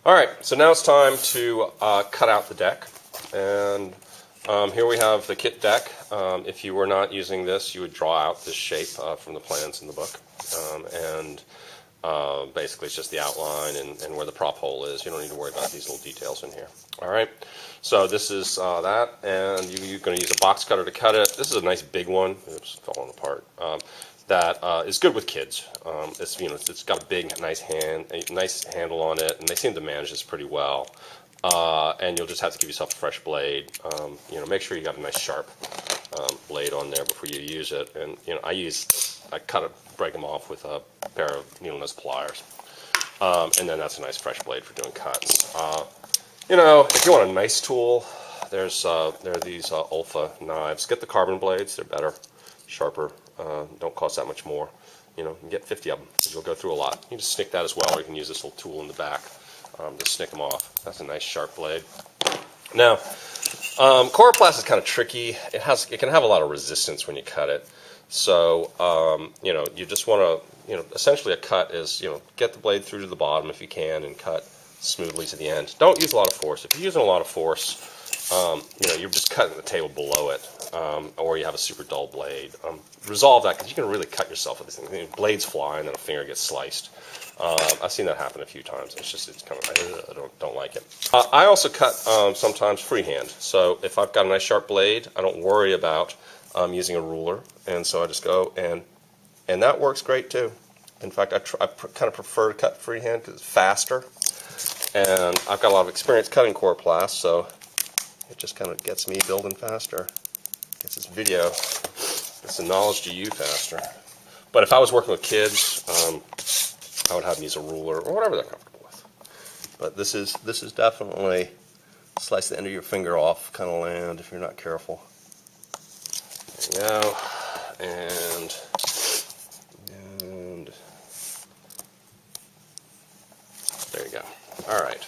Alright, so now it's time to cut out the deck. And here we have the kit deck. If you were not using this, you would draw out this shape from the plans in the book. Basically it's just the outline and where the prop hole is. You don't need to worry about these little details in here. Alright, so this is that, and you're going to use a box cutter to cut it. This is a nice big one. Oops, falling apart. That is good with kids. It's got a big, nice handle on it, and they seem to manage this pretty well. And you'll just have to give yourself a fresh blade. Make sure you got a nice sharp blade on there before you use it. And I break them off with a pair of needle nose pliers, and then that's a nice fresh blade for doing cuts. If you want a nice tool, there are these Olfa knives. Get the carbon blades; they're better, sharper. Don't cost that much more. You can get 50 of them because you'll go through a lot. You can just snick that as well, or you can use this little tool in the back to snick them off. That's a nice sharp blade. Now, coroplast is kind of tricky. It can have a lot of resistance when you cut it. So you just want to essentially a cut is get the blade through to the bottom if you can and cut smoothly to the end. Don't use a lot of force. If you're using a lot of force, you're just cutting the table below it, or you have a super dull blade. Resolve that because you can really cut yourself with these things. Blades fly and then a finger gets sliced. I've seen that happen a few times. It's kind of I don't like it. I also cut sometimes freehand. So if I've got a nice sharp blade, I don't worry about using a ruler, and so I just go and that works great too. In fact, I kind of prefer to cut freehand because it's faster, and I've got a lot of experience cutting coroplast, so it just kind of gets me building faster. Gets this video, gets the knowledge to you faster. But if I was working with kids, I would have them use a ruler or whatever they're comfortable with. But this is definitely slice the end of your finger off kind of land if you're not careful. There you go. And there you go. All right.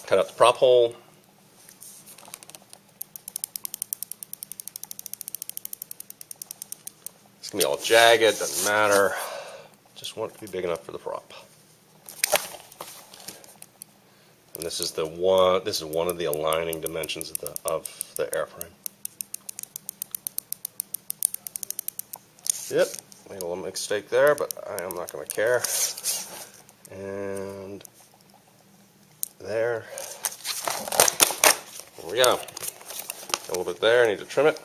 Cut out the prop hole. It's gonna be all jagged, doesn't matter. Just want it to be big enough for the prop. And this is one of the aligning dimensions of the airframe. Yep, made a little mistake there, but I am not going to care. And there we go. A little bit there, I need to trim it.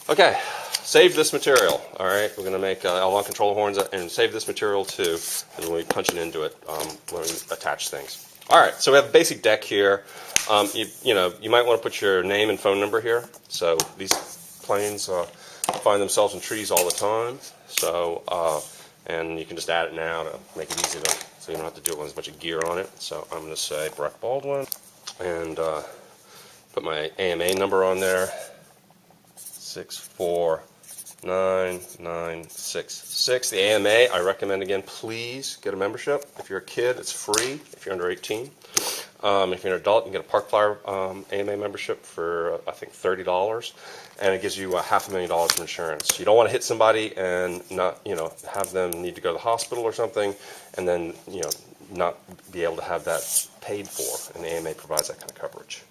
Okay, save this material. All right, we're going to make L1 control horns and save this material too, and we'll be punching into it when we attach things. All right, so we have a basic deck here. You might want to put your name and phone number here. So these planes find themselves in trees all the time. So and you can just add it now to make it easy so you don't have to do it with a bunch of gear on it. So I'm going to say Breck Baldwin and put my AMA number on there. 6499966. The AMA, I recommend again, please get a membership. If you're a kid, it's free. If you're under 18, if you're an adult, you can get a Park Flyer AMA membership for I think $30, and it gives you $500,000 of insurance. You don't want to hit somebody and not have them need to go to the hospital or something, and then not be able to have that paid for. And the AMA provides that kind of coverage.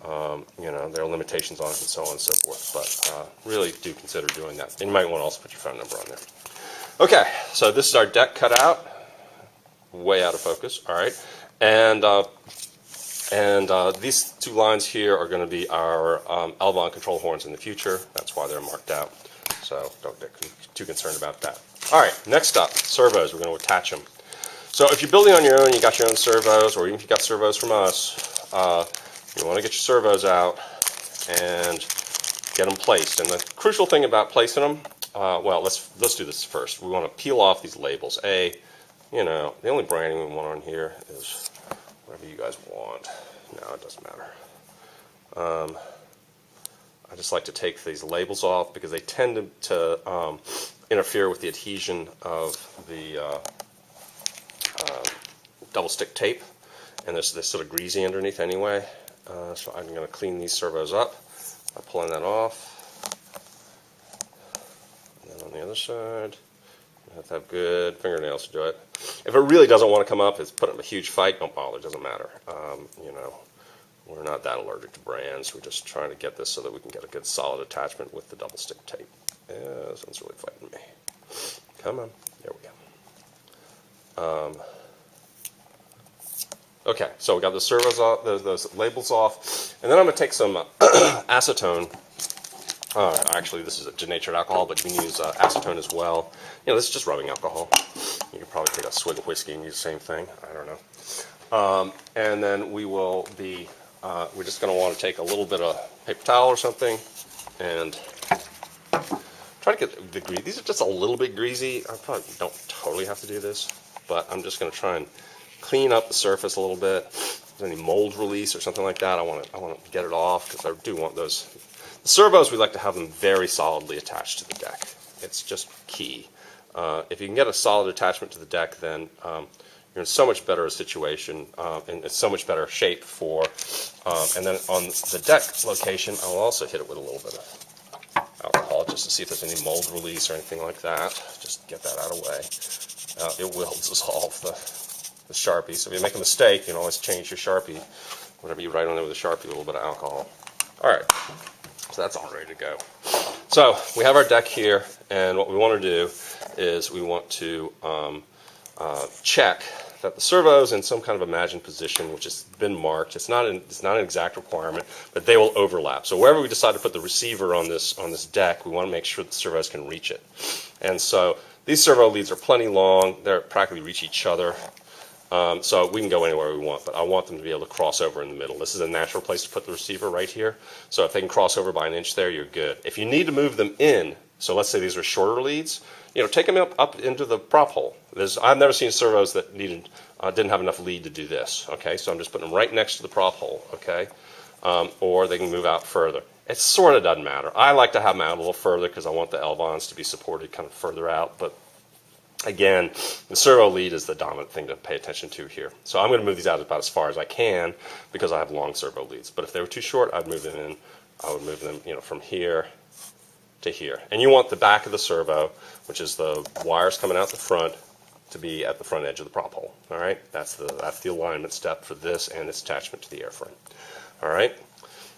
There are limitations on it and so on and so forth, but really do consider doing that. And you might want to also put your phone number on there. Okay, so this is our deck cut out, way out of focus. All right, and these two lines here are going to be our L1 control horns in the future. That's why they're marked out. So don't get too concerned about that. All right, next up, servos. We're going to attach them. So if you're building on your own, you got your own servos, or even if you got servos from us. You want to get your servos out and get them placed. And the crucial thing about placing them, well, let's do this first. We want to peel off these labels. The only branding we want on here is whatever you guys want. No, it doesn't matter. I just like to take these labels off because they tend to interfere with the adhesion of the double stick tape, and they're sort of greasy underneath anyway. So I'm going to clean these servos up by pulling that off. And then on the other side, You have to have good fingernails to do it. If it really doesn't want to come up, it's put up a huge fight, don't bother, it doesn't matter. You know, we're not that allergic to brands. We're just trying to get this so that we can get a good solid attachment with the double stick tape. Yeah, this one's really fighting me. Come on, there we go. Okay, so we got the servos off, those labels off, and then I'm going to take some acetone. Actually, this is a denatured alcohol, but you can use acetone as well. You know, this is just rubbing alcohol. You could probably take a swig of whiskey and use the same thing. I don't know. And then we will be, we're just going to want to take a little bit of paper towel or something and try to get the grease. These are just a little bit greasy. I probably don't totally have to do this, but I'm just going to try and clean up the surface a little bit. If there's any mold release or something like that, I want to get it off because I do want those. The servos, we like to have them very solidly attached to the deck. It's just key. If you can get a solid attachment to the deck, then you're in so much better a situation and it's so much better shape for. And then on the deck location, I'll also hit it with a little bit of alcohol just to see if there's any mold release or anything like that. Just get that out of the way. It will dissolve the Sharpie. So if you make a mistake, you can always change your Sharpie. Whatever you write on there with a Sharpie, a little bit of alcohol. All right. So that's all ready to go. So we have our deck here, and what we want to do is we want to check that the servo's in some kind of imagined position, which has been marked. It's not an exact requirement, but they will overlap. So wherever we decide to put the receiver on this deck, we want to make sure the servos can reach it. And so these servo leads are plenty long. They practically reach each other. So we can go anywhere we want, but I want them to be able to cross over in the middle. This is a natural place to put the receiver right here. So if they can cross over by an inch there, you're good. If you need to move them in, so let's say these are shorter leads, you know, take them up into the prop hole. I've never seen servos that didn't have enough lead to do this. Okay, so I'm just putting them right next to the prop hole. Okay, or they can move out further. It sort of doesn't matter. I like to have them out a little further because I want the elvons to be supported kind of further out, but again, the servo lead is the dominant thing to pay attention to here. So I'm going to move these out about as far as I can because I have long servo leads. But if they were too short, I'd move them in. I would move them, you know, from here to here. And you want the back of the servo, which is the wires coming out the front, to be at the front edge of the prop hole. All right, that's the alignment step for this and its attachment to the airframe. All right,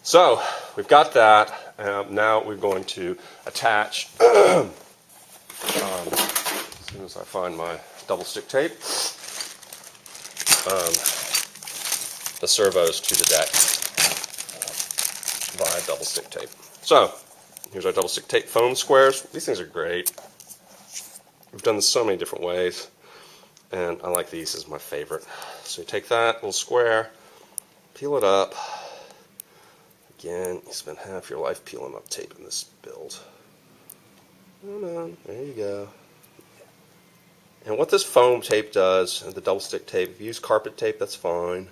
so we've got that. Now we're going to attach. As soon as I find my double stick tape, the servos to the deck via double stick tape. So here's our double stick tape foam squares. These things are great. We've done this so many different ways, and I like these as my favorite. So you take that little square, peel it up. Again, you spend half your life peeling up tape in this build. Come on, there you go. And what this foam tape does, and the double stick tape, if you use carpet tape, that's fine.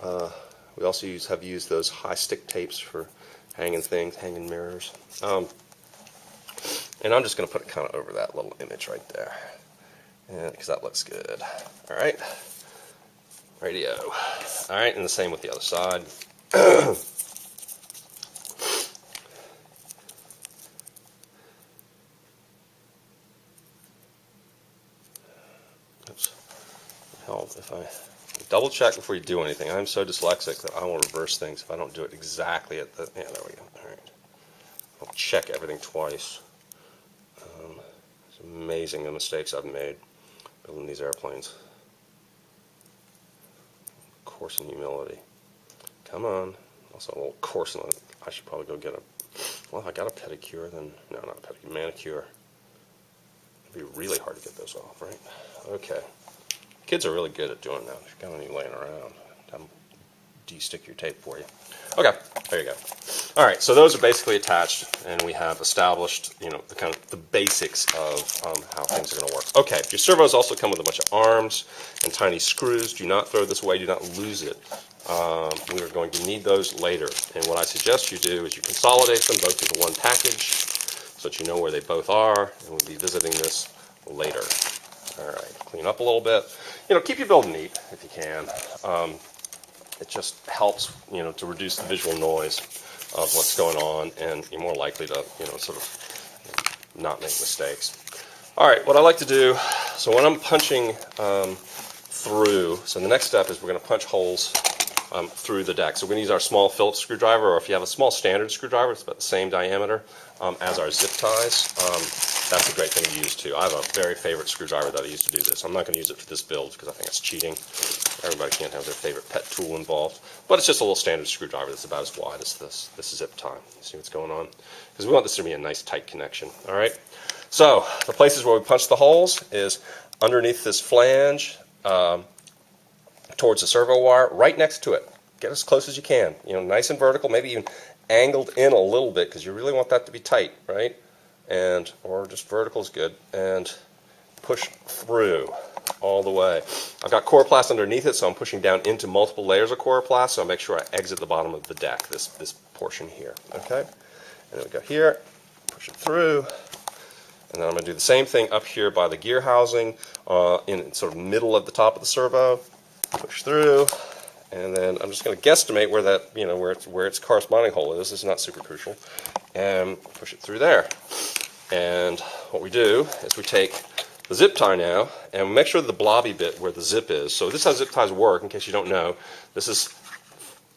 We also have used those high stick tapes for hanging things, hanging mirrors. And I'm just going to put it kind of over that little image right there, because that looks good. All right, radio. All right, and the same with the other side. Help if I double check before you do anything. I'm so dyslexic that I will reverse things if I don't do it exactly at the. Yeah, there we go. All right. I'll check everything twice. It's amazing the mistakes I've made building these airplanes. Course in humility. Come on. Also a little course in it. I should probably go get a. Well, if I got a pedicure, then no, not a pedicure, manicure. It'd be really hard to get those off, right? Okay. Kids are really good at doing that. If you've got any laying around, have them de-stick your tape for you. Okay, there you go. All right, so those are basically attached, and we have established, you know, the kind of the basics of how things are going to work. Okay, your servos also come with a bunch of arms and tiny screws. Do not throw this away. Do not lose it. We are going to need those later, and what I suggest you do is you consolidate them both into one package so that you know where they both are, and we'll be visiting this later. All right, clean up a little bit. You know, keep your build neat if you can. It just helps, you know, to reduce the visual noise of what's going on, and you're more likely to, you know, sort of not make mistakes. All right, what I like to do, so when I'm punching through, so the next step is we're going to punch holes through the deck. So we're going to use our small Phillips screwdriver, or if you have a small standard screwdriver, it's about the same diameter as our zip ties. That's a great thing to use too. I have a very favorite screwdriver that I use to do this. I'm not going to use it for this build because I think it's cheating. Everybody can't have their favorite pet tool involved. But it's just a little standard screwdriver that's about as wide as this zip tie. See what's going on? Because we want this to be a nice tight connection. All right. So the places where we punch the holes is underneath this flange, towards the servo wire, right next to it. Get as close as you can. You know, nice and vertical, maybe even angled in a little bit because you really want that to be tight, right? And or just vertical is good. And push through all the way. I've got coroplast underneath it, so I'm pushing down into multiple layers of coroplast. So I make sure I exit the bottom of the deck. This portion here. Okay. And then we go here, push it through. And then I'm going to do the same thing up here by the gear housing, in sort of middle of the top of the servo. Push through, and then I'm just going to guesstimate where that, you know, where its corresponding hole is. This is not super crucial, and push it through there. And what we do is we take the zip tie now, and make sure the blobby bit where the zip is. So this is how zip ties work. In case you don't know, this is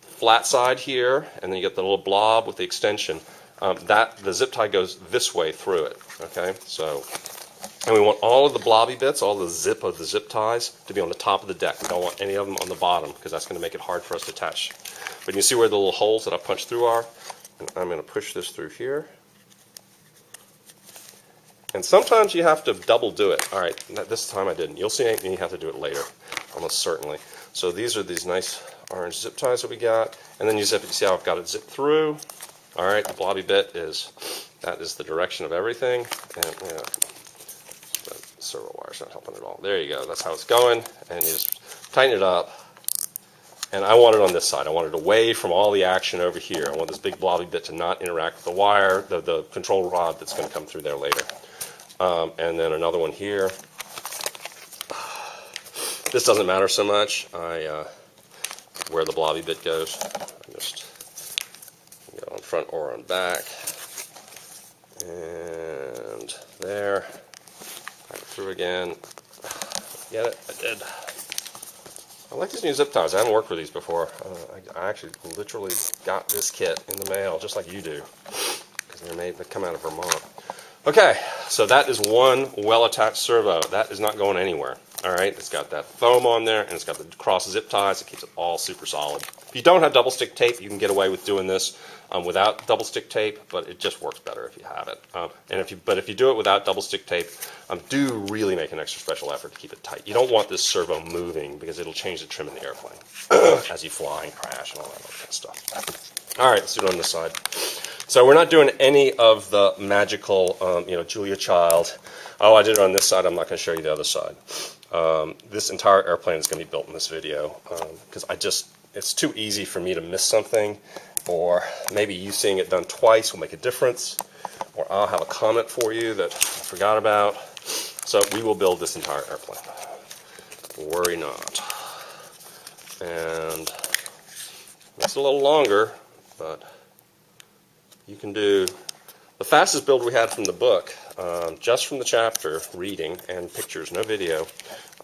flat side here, and then you get the little blob with the extension. The zip tie goes this way through it. Okay, so. And we want all of the blobby bits, all the zip of the zip ties, to be on the top of the deck. We don't want any of them on the bottom because that's going to make it hard for us to attach. But you can see where the little holes that I punched through are. And I'm going to push this through here. And sometimes you have to double do it. All right, this time I didn't. You'll see you have to do it later, almost certainly. So these are these nice orange zip ties that we got. And then you zip it. You see how I've got it zipped through. All right, the blobby bit that is the direction of everything. And yeah. Servo wire's not helping at all. There you go. That's how it's going. And you just tighten it up. And I want it on this side. I want it away from all the action over here. I want this big blobby bit to not interact with the wire, the control rod that's going to come through there later. And then another one here. This doesn't matter so much. Where the blobby bit goes. I just go on front or on back. And there. Right through again. Get it? I did. I like these new zip ties. I haven't worked with these before. I actually literally got this kit in the mail, just like you do, because they come out of Vermont. Okay, so that is one well-attached servo. That is not going anywhere. All right, it's got that foam on there, and it's got the cross zip ties. It keeps it all super solid. If you don't have double stick tape, you can get away with doing this without double stick tape, but it just works better if you have it. But if you do it without double stick tape, do really make an extra special effort to keep it tight. You don't want this servo moving because it'll change the trim in the airplane as you fly and crash and all that kind of stuff. All right, let's do it on this side. So we're not doing any of the magical, Julia Child. Oh, I did it on this side. I'm not going to show you the other side. This entire airplane is going to be built in this video because it's too easy for me to miss something, or maybe you seeing it done twice will make a difference, or I'll have a comment for you that I forgot about. So we will build this entire airplane. Worry not. And it's a little longer, but you can do the fastest build we had from the book, just from the chapter, reading and pictures, no video,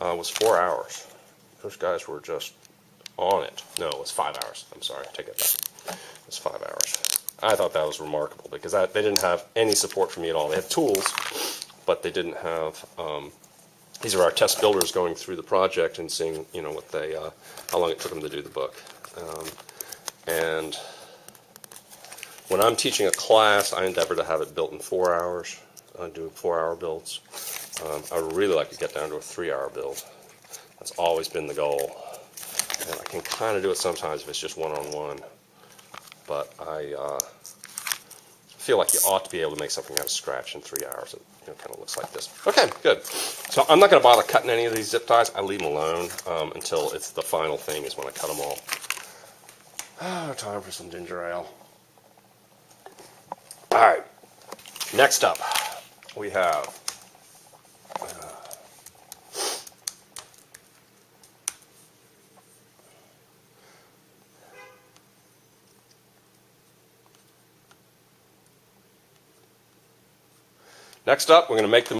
was 4 hours. Those guys were just on it. No, it was 5 hours. I'm sorry, take it back. It was 5 hours. I thought that was remarkable because they didn't have any support from me at all. They had tools, but they didn't have. These are our test builders going through the project and seeing, how long it took them to do the book. And when I'm teaching a class, I endeavor to have it built in 4 hours. I do 4-hour builds. I would really like to get down to a 3-hour build. That's always been the goal. And I can kind of do it sometimes if it's just one-on-one. But I feel like you ought to be able to make something out of scratch in 3 hours. It kind of looks like this. Okay, good. So I'm not going to bother cutting any of these zip ties. I leave them alone until it's the final thing is when I cut them all. Time for some ginger ale. All right, next up we have we're going to make the